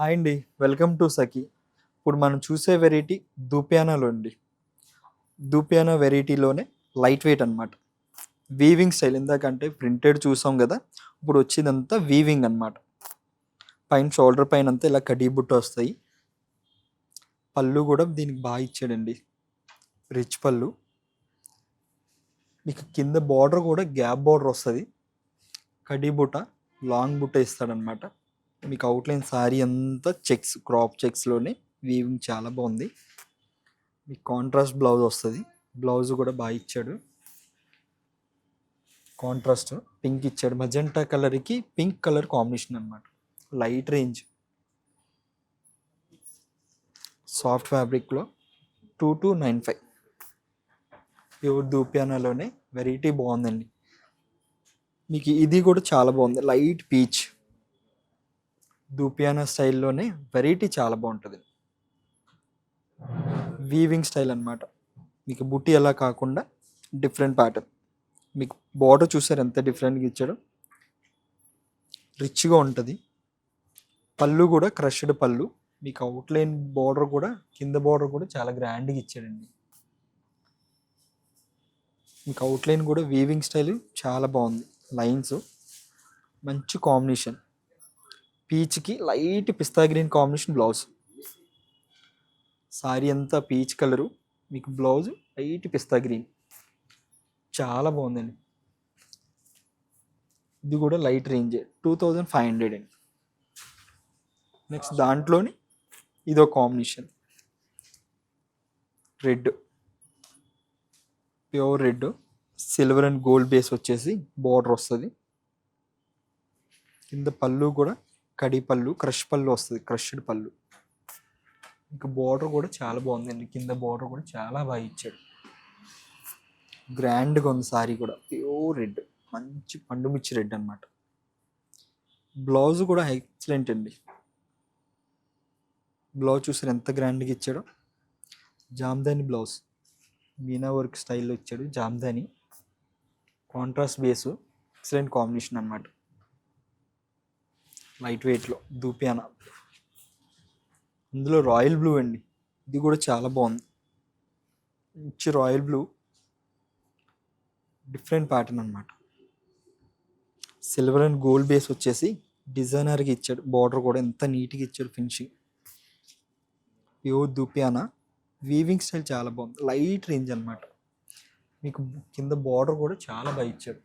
Hi అండి. Welcome to సఖీ. ఇప్పుడు మనం చూసే వెరైటీ దూపియానాలో అండి. దూపియానా వెరైటీలోనే లైట్ వెయిట్ అనమాట. వీవింగ్ స్టైల్ ఇందాకంటే ప్రింటెడ్ చూసాం కదా, ఇప్పుడు వచ్చేదంతా వీవింగ్ అనమాట. పైన షోల్డర్ పైన అంతా ఇలా కడీ బుట్ట వస్తాయి. పళ్ళు కూడా దీనికి బాగా ఇచ్చాడండి, రిచ్ పళ్ళు. మీకు కింద బార్డర్ కూడా గ్యాప్ బార్డర్ వస్తుంది. కడీ బుట్ట, లాంగ్ బుట్ట ఇస్తాడనమాట. మీకు అవుట్లైన్ సారీ అంతా చెక్స్, క్రాప్ చెక్స్లోనే వీవింగ్ చాలా బాగుంది. మీకు కాంట్రాస్ట్ బ్లౌజ్ వస్తుంది. బ్లౌజ్ కూడా బాగా ఇచ్చాడు. కాంట్రాస్ట్ పింక్ ఇచ్చాడు. మజెంటా కలర్కి పింక్ కలర్ కాంబినేషన్ అనమాట. లైట్ రేంజ్ సాఫ్ట్ ఫ్యాబ్రిక్లో 2295 ప్యూర్ దూపియానాలోనే వెరైటీ బాగుందండి. మీకు ఇది కూడా చాలా బాగుంది. లైట్ పీచ్ దూపియానా స్టైల్లోనే వెరైటీ చాలా బాగుంటుంది. వీవింగ్ స్టైల్ అనమాట. మీకు బుట్టి ఎలా కాకుండా డిఫరెంట్ ప్యాటర్న్. మీకు బార్డర్ చూసారు ఎంత డిఫరెంట్గా ఇచ్చాడో, రిచ్గా ఉంటుంది. పళ్ళు కూడా క్రష్డ్ పళ్ళు. మీకు అవుట్లైన్ బార్డర్ కూడా, కింద బార్డర్ కూడా చాలా గ్రాండ్గా ఇచ్చాడండి. మీకు అవుట్లైన్ కూడా వీవింగ్ స్టైల్ చాలా బాగుంది. లైన్స్ మంచి కాంబినేషన్. పీచ్కి లైట్ పిస్తా గ్రీన్ కాంబినేషన్ బ్లౌజ్. సారీ అంతా పీచ్ కలరు, మీకు బ్లౌజ్ లైట్ పిస్తా గ్రీన్. చాలా బాగుందండి. ఇది కూడా లైట్ రేంజ్ 2500 అండి. నెక్స్ట్ దాంట్లోని ఇదో combination, red, pure red, silver and gold base వచ్చేసి బార్డర్ వస్తుంది. కింద పళ్ళు కూడా కడి పళ్ళు, క్రష్ పళ్ళు వస్తుంది, క్రష్డ్ పళ్ళు. ఇంకా బార్డర్ కూడా చాలా బాగుందండి. కింద బార్డర్ కూడా చాలా బాగా ఇచ్చాడు. గ్రాండ్గా ఉంది సారీ కూడా. ప్యూర్ రెడ్, మంచి పండుమిర్చి రెడ్ అనమాట. బ్లౌజ్ కూడా ఎక్సలెంట్ అండి. బ్లౌజ్ చూసారు ఎంత గ్రాండ్గా ఇచ్చాడో. జామ్దాని బ్లౌజ్, మీనా వర్క్ స్టైల్లో ఇచ్చాడు. Jamdani contrast base, excellent combination అనమాట. లైట్ వెయిట్లో దూపియానా. ఇందులో రాయల్ బ్లూ అండి. ఇది కూడా చాలా బాగుంది. మంచి రాయల్ బ్లూ, డిఫరెంట్ ప్యాటర్న్ అనమాట. సిల్వర్ అండ్ గోల్డ్ బేస్ వచ్చేసి డిజైనర్గా ఇచ్చాడు. బార్డర్ కూడా ఎంత నీట్గా ఇచ్చాడు. ఫినిషింగ్ ప్యూర్ దూపియానా. వీవింగ్ స్టైల్ చాలా బాగుంది. లైట్ రేంజ్ అనమాట. మీకు కింద బార్డర్ కూడా చాలా బాగా ఇచ్చాడు.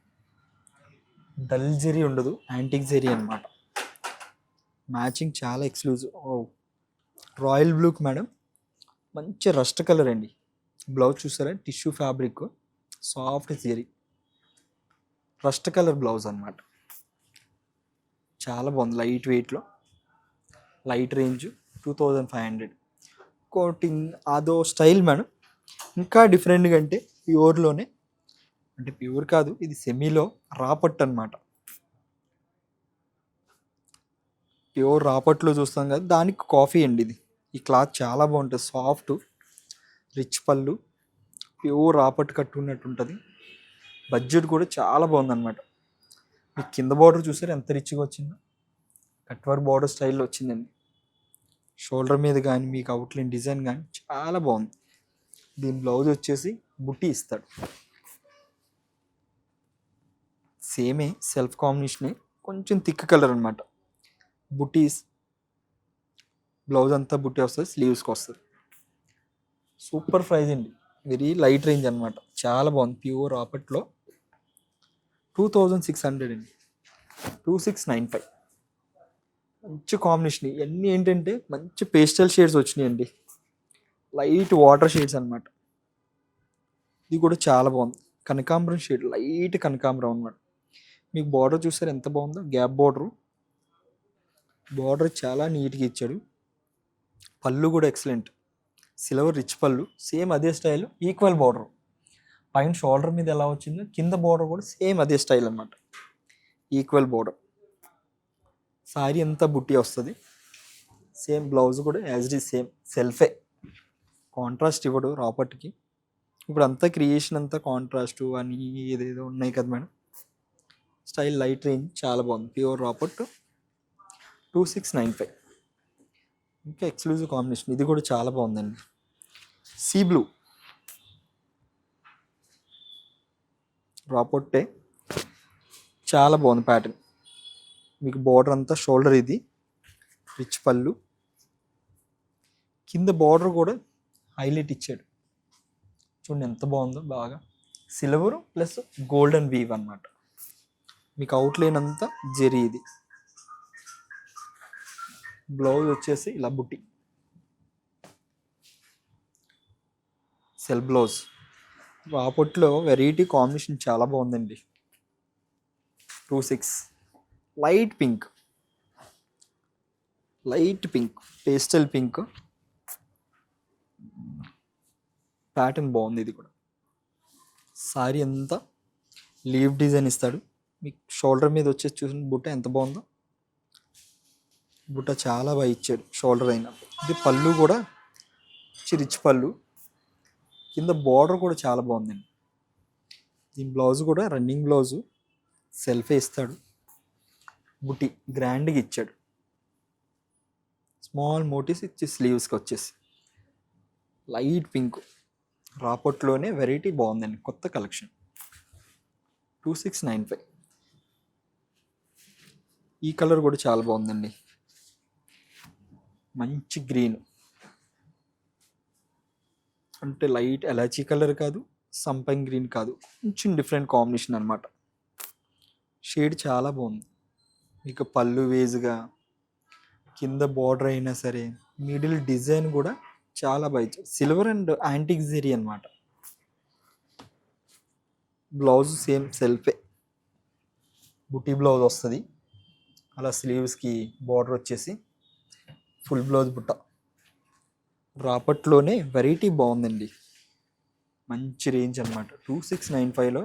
డల్ జెరీ ఉండదు, యాంటిక్ జెరీ అనమాట. మ్యాచింగ్ చాలా ఎక్స్క్లూజివ్. రాయల్ బ్లూకి మేడం మంచి రస్ట్ కలర్ అండి. బ్లౌజ్ చూసారా, tissue fabric, soft zari, rust colour blouse అనమాట. చాలా బాగుంది. లైట్ వెయిట్లో, లైట్ రేంజ్ 2500. కోటింగ్ అదో స్టైల్ మేడం. ఇంకా డిఫరెంట్గా అంటే ప్యూర్లోనే, అంటే ప్యూర్ కాదు, ఇది సెమీలో రాపట్టు అనమాట. ప్యూర్ రాపట్లో చూస్తాం కదా, దానికి కాఫీ అండి ఇది. ఈ క్లాత్ చాలా బాగుంటుంది. సాఫ్ట్ రిచ్ పళ్ళు, ప్యూర్ రాపట్టు కట్టుకున్నట్టు ఉంటుంది. బడ్జెట్ కూడా చాలా బాగుందన్నమాట. మీకు కింద బార్డర్ చూసారు ఎంత రిచ్గా వచ్చిందో. కట్ వర్క్ బార్డర్ స్టైల్లో వచ్చిందండి. షోల్డర్ మీద కానీ మీకు అవుట్లైన్ డిజైన్ కానీ చాలా బాగుంది. దీని బ్లౌజ్ వచ్చేసి బుట్టి ఇస్తాడు. సేమే సెల్ఫ్ కాంబినేషనే, కొంచెం థిక్ కలర్ అనమాట. బుట్టీస్, బ్లౌజ్ అంతా బుట్టి వస్తుంది, స్లీవ్స్కి వస్తుంది. సూపర్ ప్రైజ్ అండి. వెరీ లైట్ రేంజ్ అనమాట. చాలా బాగుంది. ప్యూర్ రాపట్లో 2600 అండి. 2695. మంచి కాంబినేషన్. ఇవన్నీ ఏంటంటే మంచి పేస్టల్ షేడ్స్ వచ్చినాయండి. లైట్ వాటర్ షేడ్స్ అనమాట. ఇది కూడా చాలా బాగుంది. కనకాంబరం షేడ్, లైట్ కనకాంబరం అనమాట. మీకు బార్డర్ చూసారు ఎంత బాగుందో. గ్యాప్ బార్డరు, బార్డర్ చాలా నీట్గా ఇచ్చాడు. పళ్ళు కూడా ఎక్సలెంట్, సిల్వర్ రిచ్ పళ్ళు. సేమ్ అదే స్టైల్, ఈక్వల్ బార్డర్. పైన షోల్డర్ మీద ఎలా వచ్చిందో కింద బార్డర్ కూడా సేమ్ అదే స్టైల్ అనమాట. Equal border. సారీ అంతా బుట్టి వస్తుంది. సేమ్ బ్లౌజ్ కూడా యాజ్ ఇట్ ఈజ్ సేమ్ సెల్ఫే. కాంట్రాస్ట్ ఇవ్వడు రాపర్ట్కి. ఇప్పుడు అంతా క్రియేషన్ అంతా కాంట్రాస్ట్ అని ఏదేదో ఉన్నాయి కదా మేడం. స్టైల్ లైట్ రేంజ్ చాలా బాగుంది. ప్యూర్ రాపర్ట్ 2695. ఇంకా ఎక్స్క్లూజివ్ కాంబినేషన్, ఇది కూడా చాలా బాగుందండి. సీ బ్లూ రాపొట్టే, చాలా బాగుంది ప్యాటర్న్. మీకు బార్డర్ అంతా షోల్డర్, ఇది రిచ్ పళ్ళు, కింద బార్డర్ కూడా హైలైట్ ఇచ్చాడు. చూడండి ఎంత బాగుందో, బాగా సిల్వర్ ప్లస్ గోల్డెన్ వీవ్ అన్నమాట. మీకు అవుట్లైన్ అంతా జెరీ. ఇది బ్లౌజ్ వచ్చేసి ఇలా బుట్టి, సెల్ బ్లౌజ్. రాపొట్లో వెరైటీ కాంబినేషన్ చాలా బాగుందండి. 26 light pink, light pink, pastel pink pattern బాగుంది. ఇది కూడా సారీ అంతా లీవ్ డిజైన్ ఇస్తాడు. మీకు షోల్డర్ మీద వచ్చేసి చూసిన బుట్ట ఎంత బాగుందో, బుట్ట చాలా బాగా ఇచ్చాడు షోల్డర్ అయినా. ఇది పళ్ళు కూడా రిచ్ పళ్ళు, కింద బార్డర్ కూడా చాలా బాగుందండి. దీని బ్లౌజ్ కూడా రన్నింగ్ బ్లౌజు, సెల్ఫే ఇస్తాడు. బుట్టి గ్రాండ్గా ఇచ్చాడు. స్మాల్ మోటివ్స్ ఇచ్చి స్లీవ్స్కి వచ్చేసి లైట్ పింక్, రాపొట్లోనే వెరైటీ బాగుందండి, కొత్త కలెక్షన్. 2695. ఈ కలర్ కూడా చాలా బాగుందండి, మంచి గ్రీన్, అంటే లైట్ ఎలాచీ కలర్ కాదు, సంపంగ్ గ్రీన్ కాదు, కొంచెం డిఫరెంట్ కాంబినేషన్ అనమాట. షేడ్ చాలా బాగుంది. మీకు పళ్ళు వేజ్గా, కింద బార్డర్ అయినా సరే, మిడిల్ డిజైన్ కూడా చాలా బాగా ఇచ్చారు. సిల్వర్ అండ్ యాంటిక్ జెరీ అనమాట. బ్లౌజ్ సేమ్ సెల్ఫే, బుటీ బ్లౌజ్ వస్తుంది. అలా స్లీవ్స్కి బార్డర్ వచ్చేసి ఫుల్ బ్లౌజ్ బుట్ట. రాపట్లోనే వెరైటీ బాగుందండి, మంచి రేంజ్ అనమాట. 2695లో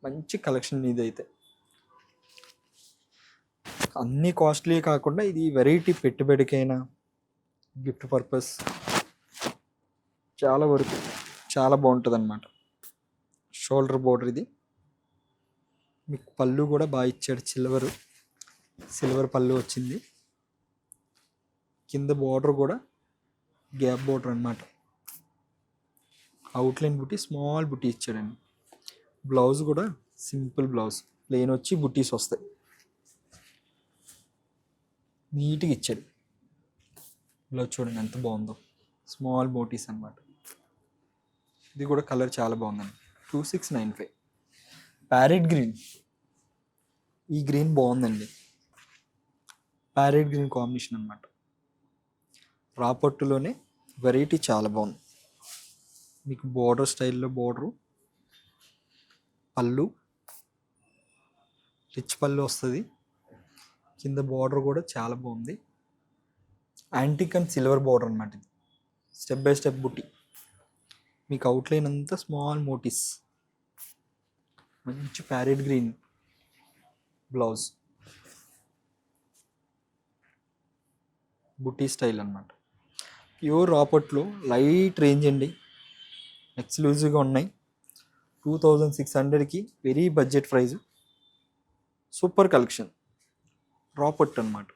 మంచి కలెక్షన్ ఇదైతే. అన్నీ కాస్ట్లీ కాకుండా ఇది వెరైటీ, పెట్టుబడికైనా గిఫ్ట్ పర్పస్ చాలా వరకు చాలా బాగుంటుంది అనమాట. షోల్డర్ బోర్డర్ ఇది. మీకు పళ్ళు కూడా బాగా ఇచ్చాడు, సిల్వర్ పళ్ళు వచ్చింది. కింద బార్డర్ కూడా గ్యాప్ బార్డర్ అనమాట. అవుట్లైన్ బుట్టి, స్మాల్ బుట్టి ఇచ్చాడండి. బ్లౌజ్ కూడా సింపుల్ బ్లౌజ్, ప్లెయిన్ వచ్చి బుట్టీస్ వస్తాయి. నీట్గా ఇచ్చాడు. బ్లౌజ్ చూడండి ఎంత బాగుందో, స్మాల్ బోటీస్ అనమాట. ఇది కూడా కలర్ చాలా బాగుందండి. 2695. ప్యారెట్ గ్రీన్, ఈ గ్రీన్ బాగుందండి. ప్యారెట్ గ్రీన్ కాంబినేషన్ అనమాట. రాపట్టులోనే వెరైటీ చాలా బాగుంది. మీకు బోర్డర్ స్టైల్లో బోర్డరు, పళ్ళు రిచ్ పళ్ళు వస్తుంది. కింద బార్డర్ కూడా చాలా బాగుంది. యాంటిక్ అండ్ సిల్వర్ బార్డర్ అనమాట. ఇది స్టెప్ బై స్టెప్ బుట్టి. మీకు అవుట్లైన్ అంతా స్మాల్ మోటివ్స్, మంచి ప్యారెట్ గ్రీన్ బ్లౌజ్, బుట్టి స్టైల్ అనమాట. ప్యూర్ రాపట్లో లైట్ రేంజ్ అండి, ఎక్స్క్లూజివ్గా ఉన్నాయి. 2600కి very budget price, super collection. రాపట్ అనమాట.